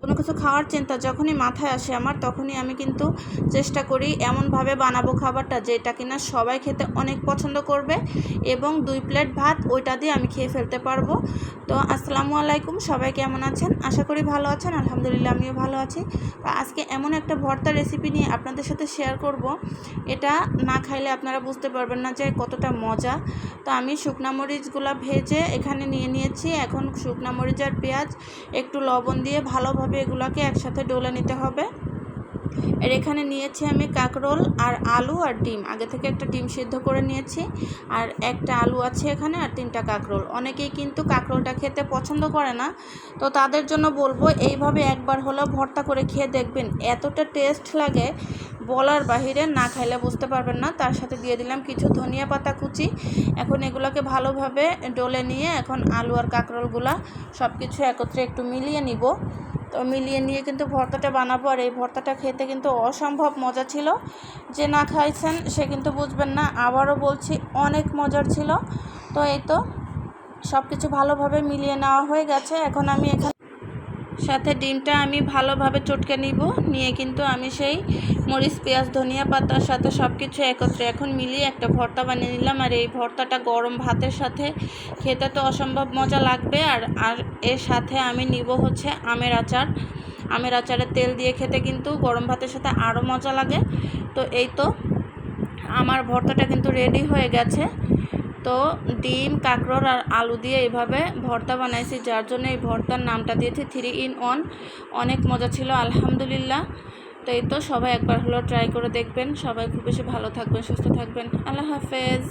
কোনো কিছু খাওয়ার চিন্তা যখনই মাথায় আসে আমার, তখনই আমি কিন্তু চেষ্টা করি এমনভাবে বানাবো খাবারটা যেটা কিনা সবাই খেতে অনেক পছন্দ করবে এবং 2 প্লেট ভাত ওইটা দিয়ে আমি খেয়ে ফেলতে পারবো। তো আসসালামু আলাইকুম, সবাই কেমন আছেন? আশা করি ভালো আছেন। আলহামদুলিল্লাহ আমিও ভালো আছি। তো আজকে এমন একটা ভর্তা রেসিপি নিয়ে আপনাদের সাথে শেয়ার করব, এটা না খাইলে আপনারা বুঝতে পারবেন না যে কতটা মজা। তো আমি শুকনা মরিচগুলো ভেজে এখানে নিয়ে নিয়েছি। এখন শুকনা মরিচ আর পেঁয়াজ একটু লবণ দিয়ে ভালোভাবে এগুলোকে একসাথে ডলে নিতে হবে। আর এখানে নিয়েছি আমি কাঁকরোল আর আলু আর ডিম। আগে থেকে একটা ডিম সিদ্ধ করে নিয়েছি, আর একটা আলু আছে এখানে, আর 3টা কাঁকরোল। অনেকেই কিন্তু কাঁকরোলটা খেতে পছন্দ করে না, তো তাদের জন্য বলবো এইভাবে একবার হলেও ভর্তা করে খেয়ে দেখবেন, এতটা টেস্ট লাগে বলার বাহিরে, না খাইলে বুঝতে পারবেন না। তার সাথে দিয়ে দিলাম কিছু ধনিয়া পাতা কুচি। এখন এগুলোকে ভালোভাবে ডলে নিয়ে এখন আলু আর কাঁকরোলগুলা সব কিছু একত্রে একটু মিলিয়ে নিব। তো মিলিয়ে নিয়ে কিন্তু ভর্তাটা বানাবো। আর এই ভর্তাটা খেতে কিন্তু অসম্ভব মজা ছিল, যে না খাইছেন সে কিন্তু বুঝবেন না। আবারও বলছি, অনেক মজার ছিল। তো এই তো সব কিছু ভালোভাবে মিলিয়ে নেওয়া হয়ে গেছে। এখন আমি এখানে সাথে ডিমটা আমি ভালোভাবে চটকে নিব, নিয়ে কিন্তু আমি সেই মরিচ পেঁয়াজ ধনিয়া পাতার সাথে সব কিছু একত্রে এখন মিলিয়ে একটা ভর্তা বানিয়ে নিলাম। আর এই ভর্তাটা গরম ভাতের সাথে খেতে তো অসম্ভব মজা লাগবে। আর এর সাথে আমি নিব হচ্ছে আমের আচার। আমের আচারের তেল দিয়ে খেতে কিন্তু গরম ভাতের সাথে আরও মজা লাগে। তো এই তো আমার ভর্তাটা কিন্তু রেডি হয়ে গেছে। তো ডিম কাঁকরোল আর আলু দিয়ে এইভাবে ভর্তা বানাইছি, যার জন্য এই ভর্তার নামটা দিয়েছি 3 in 1। অনেক মজা ছিল আলহামদুলিল্লাহ। তো এই তো সবাই একবার হলেও ট্রাই করে দেখবেন। সবাই খুব বেশি ভালো থাকবেন, সুস্থ থাকবেন। আল্লাহ হাফেজ।